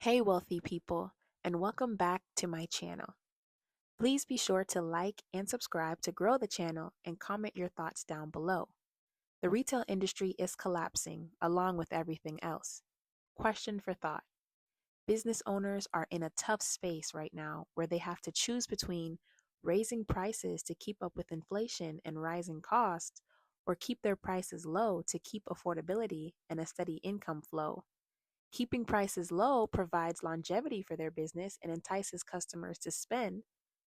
Hey wealthy people, and welcome back to my channel. Please be sure to like and subscribe to grow the channel and comment your thoughts down below. The retail industry is collapsing along with everything else. Question for thought. Business owners are in a tough space right now where they have to choose between raising prices to keep up with inflation and rising costs or keep their prices low to keep affordability and a steady income flow. Keeping prices low provides longevity for their business and entices customers to spend,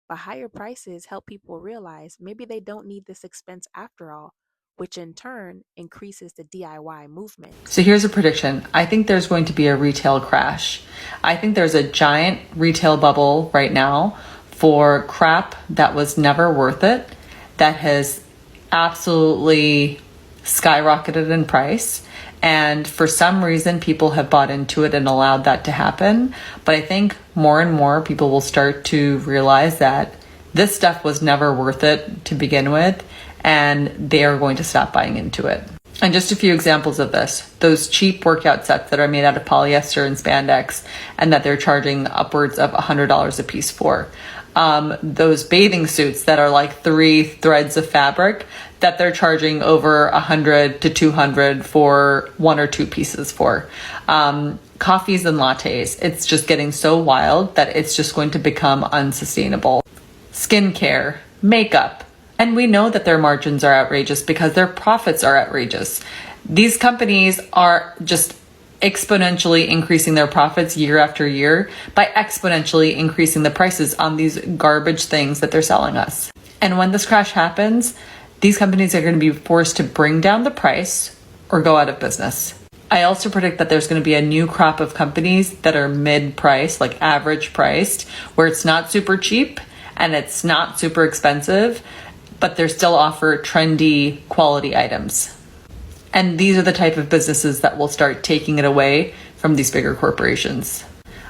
but higher prices help people realize maybe they don't need this expense after all, which in turn increases the DIY movement. So here's a prediction. I think there's going to be a retail crash. I think there's a giant retail bubble right now for crap that was never worth it, that has absolutely skyrocketed in price. And for some reason, people have bought into it and allowed that to happen. But I think more and more people will start to realize that this stuff was never worth it to begin with, and they are going to stop buying into it. And just a few examples of this: those cheap workout sets that are made out of polyester and spandex and that they're charging upwards of $100 a piece for. Those bathing suits that are like 3 threads of fabric that they're charging over $100 to $200 for 1 or 2 pieces for. Coffees and lattes. It's just getting so wild that it's just going to become unsustainable. Skincare, makeup. And we know that their margins are outrageous because their profits are outrageous. These companies are just exponentially increasing their profits year after year by exponentially increasing the prices on these garbage things that they're selling us. And when this crash happens, these companies are going to be forced to bring down the price or go out of business. I also predict that there's going to be a new crop of companies that are mid-priced, like average priced, where it's not super cheap and it's not super expensive, but they still offer trendy quality items. And these are the type of businesses that will start taking it away from these bigger corporations.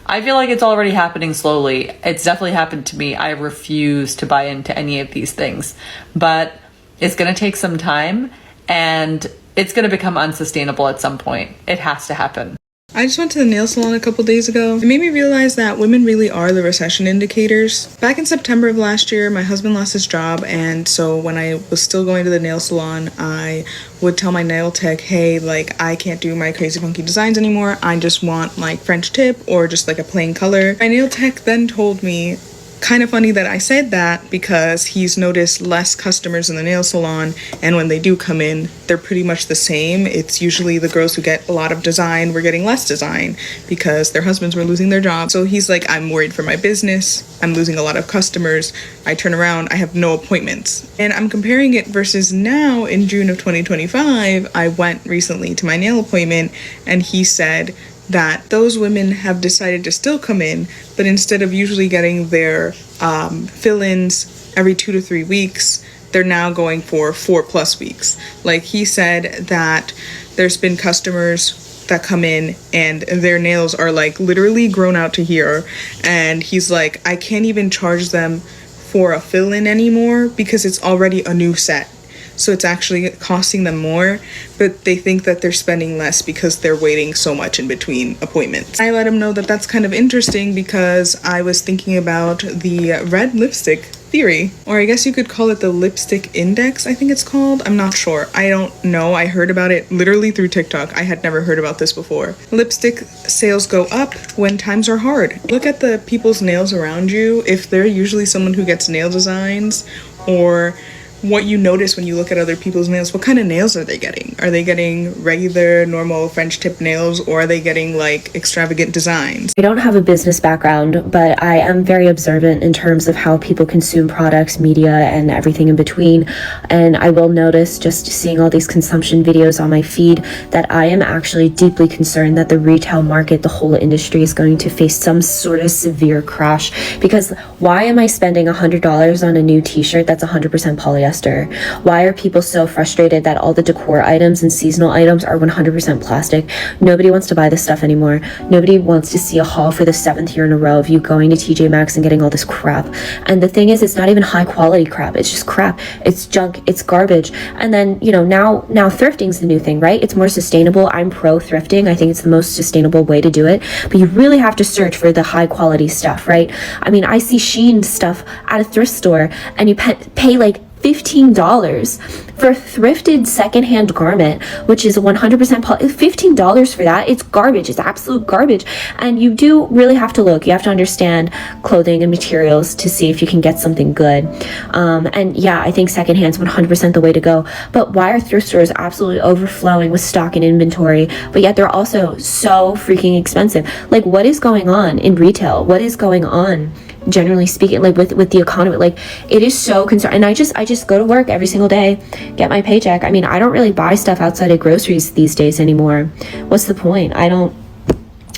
I feel like it's already happening slowly. It's definitely happened to me. I refuse to buy into any of these things, but it's going to take some time and it's going to become unsustainable at some point. It has to happen. I just went to the nail salon a couple days ago. It made me realize that women really are the recession indicators. Back in September of last year, my husband lost his job, and so when I was still going to the nail salon, I would tell my nail tech, hey, like, I can't do my crazy funky designs anymore. I just want like French tip or just like a plain color. My nail tech then told me, kind of funny that I said that because he's noticed less customers in the nail salon, and when they do come in, they're pretty much the same. It's usually the girls who get a lot of design were getting less design because their husbands were losing their jobs. So he's like, I'm worried for my business. I'm losing a lot of customers. I turn around, I have no appointments. And I'm comparing it versus now in June of 2025, I went recently to my nail appointment and he said that those women have decided to still come in, but instead of usually getting their fill-ins every 2 to 3 weeks, they're now going for 4+ weeks. Like, he said that there's been customers that come in and their nails are like literally grown out to here, and he's like, I can't even charge them for a fill-in anymore because it's already a new set. So it's actually costing them more, but they think that they're spending less because they're waiting so much in between appointments. I let him know that that's kind of interesting because I was thinking about the red lipstick theory, or I guess you could call it the lipstick index, I think it's called. I'm not sure. I don't know. I heard about it literally through TikTok. I had never heard about this before. Lipstick sales go up when times are hard. Look at the people's nails around you. If they're usually someone who gets nail designs, or what you notice when you look at other people's nails, what kind of nails are they getting? Are they getting regular, normal French tip nails, or are they getting like extravagant designs? I don't have a business background, but I am very observant in terms of how people consume products, media, and everything in between. And I will notice, just seeing all these consumption videos on my feed, that I am actually deeply concerned that the retail market, the whole industry, is going to face some sort of severe crash. Because why am I spending $100 on a new t-shirt that's 100% polyester polyester? Why are people so frustrated that all the decor items and seasonal items are 100% plastic? Nobody wants to buy this stuff anymore. Nobody wants to see a haul for the 7th year in a row of you going to TJ Maxx and getting all this crap. And the thing is, it's not even high quality crap. It's just crap. It's junk. It's garbage. And then, now thrifting's the new thing, right? It's more sustainable. I'm pro thrifting. I think it's the most sustainable way to do it. But you really have to search for the high quality stuff, right? I mean, I see Shein stuff at a thrift store and you pay like $15 for a thrifted secondhand garment, which is 100% $15 for that. It's garbage. It's absolute garbage. And you do really have to look. You have to understand clothing and materials to see if you can get something good. And yeah, I think secondhand's 100% the way to go. But why are thrift stores absolutely overflowing with stock and inventory, but yet they're also so freaking expensive? Like, what is going on in retail? What is going on, generally speaking, like with the economy? Like, it is so concerning. And I just go to work every single day, get my paycheck. I mean, I don't really buy stuff outside of groceries these days anymore. What's the point?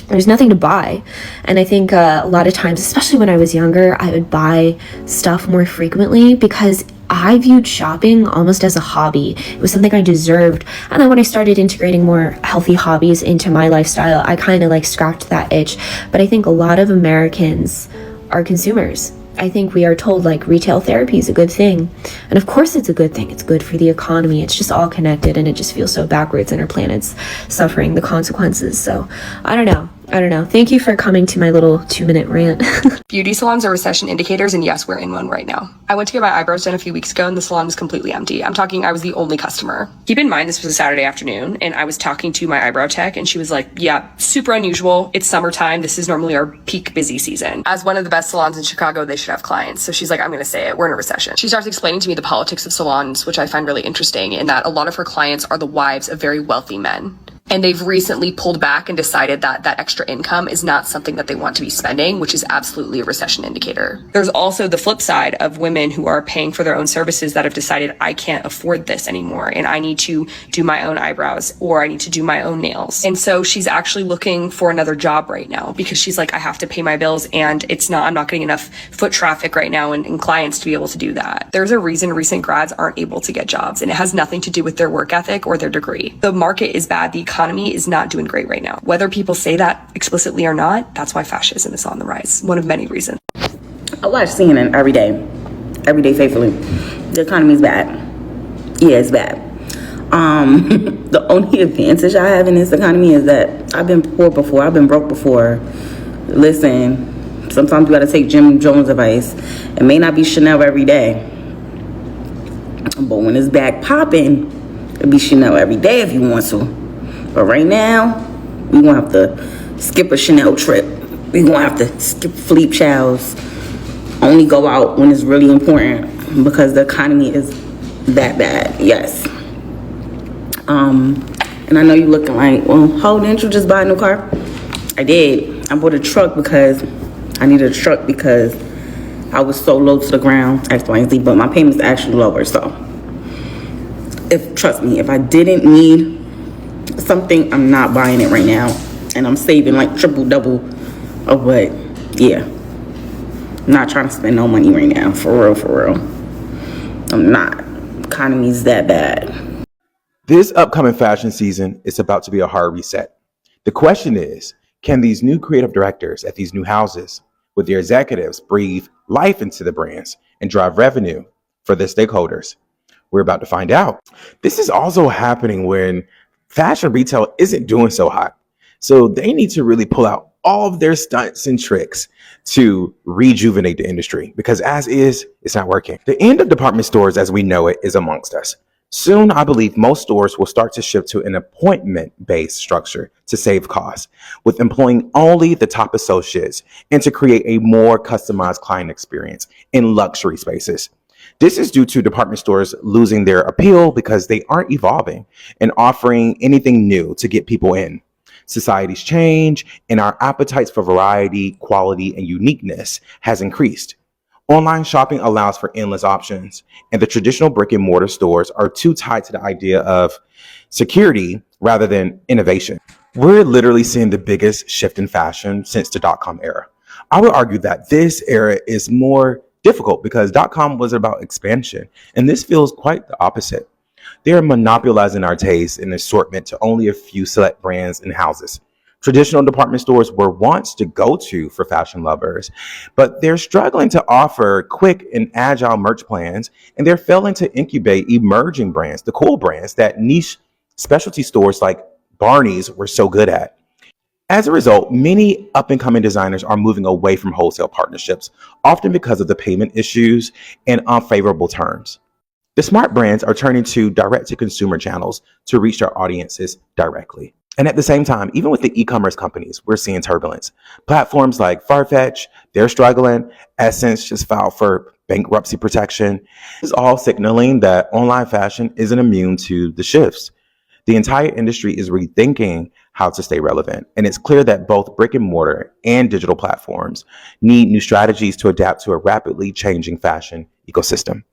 There's nothing to buy. And I think a lot of times, especially when I was younger, I would buy stuff more frequently because I viewed shopping almost as a hobby. It was something I deserved. And then when I started integrating more healthy hobbies into my lifestyle, I kind of like scratched that itch. But I think a lot of Americans are consumers. I think we are told like retail therapy is a good thing. And of course it's a good thing. It's good for the economy. It's just all connected, and it just feels so backwards, and our planet's suffering the consequences. So I don't know. Thank you for coming to my little 2-minute rant. Beauty salons are recession indicators, and yes, we're in one right now. I went to get my eyebrows done a few weeks ago, and the salon was completely empty. I'm talking, I was the only customer. Keep in mind, this was a Saturday afternoon, and I was talking to my eyebrow tech, and she was like, yeah, super unusual. It's summertime. This is normally our peak busy season. As one of the best salons in Chicago, they should have clients. So she's like, I'm going to say it. We're in a recession. She starts explaining to me the politics of salons, which I find really interesting, in that a lot of her clients are the wives of very wealthy men. And they've recently pulled back and decided that that extra income is not something that they want to be spending, which is absolutely a recession indicator. There's also the flip side of women who are paying for their own services that have decided, I can't afford this anymore, and I need to do my own eyebrows, or I need to do my own nails. And so she's actually looking for another job right now, because she's like, I have to pay my bills, and I'm not getting enough foot traffic right now and clients to be able to do that. There's a reason recent grads aren't able to get jobs, and it has nothing to do with their work ethic or their degree. The market is bad. The economy is not doing great right now. Whether people say that explicitly or not, that's why fascism is on the rise. One of many reasons. I watch CNN every day faithfully. The economy is bad. Yeah, it's bad. The only advantage I have in this economy is that I've been poor before. I've been broke before. Listen, sometimes you gotta take Jim Jones' advice. It may not be Chanel every day, but when it's back popping, it'll be Chanel every day if you want to. But right now, we gonna have to skip a Chanel trip. We gonna have to skip Philippe Chow's. Only go out when it's really important, because the economy is that bad. Yes. And I know you looking like, well, how didn't you just buy a new car? I did. I bought a truck because I needed a truck because I was so low to the ground, X, Y, and Z. But my payment's actually lower. So, trust me, if I didn't need something, I'm not buying it right now, and I'm saving like triple double of what. Yeah, I'm not trying to spend no money right now, for real. I'm not. Economy's that bad. This upcoming fashion season is about to be a hard reset. The question is, can these new creative directors at these new houses with their executives breathe life into the brands and drive revenue for their stakeholders? We're about to find out. This is also happening when fashion retail isn't doing so hot. So they need to really pull out all of their stunts and tricks to rejuvenate the industry, because as is, it's not working. The end of department stores as we know it is amongst us. Soon, I believe most stores will start to shift to an appointment-based structure to save costs, with employing only the top associates and to create a more customized client experience in luxury spaces. This is due to department stores losing their appeal because they aren't evolving and offering anything new to get people in. Societies change, and our appetites for variety, quality, and uniqueness has increased. Online shopping allows for endless options, and the traditional brick and mortar stores are too tied to the idea of security rather than innovation. We're literally seeing the biggest shift in fashion since the dot-com era. I would argue that this era is more difficult because .com was about expansion, and this feels quite the opposite. They're monopolizing our taste and assortment to only a few select brands and houses. Traditional department stores were once to go to for fashion lovers, but they're struggling to offer quick and agile merch plans, and they're failing to incubate emerging brands, the cool brands that niche specialty stores like Barney's were so good at. As a result, many up and coming designers are moving away from wholesale partnerships, often because of the payment issues and unfavorable terms. The smart brands are turning to direct to consumer channels to reach their audiences directly. And at the same time, even with the e-commerce companies, we're seeing turbulence. Platforms like Farfetch, they're struggling. Essence just filed for bankruptcy protection. This is all signaling that online fashion isn't immune to the shifts. The entire industry is rethinking how to stay relevant. And it's clear that both brick and mortar and digital platforms need new strategies to adapt to a rapidly changing fashion ecosystem.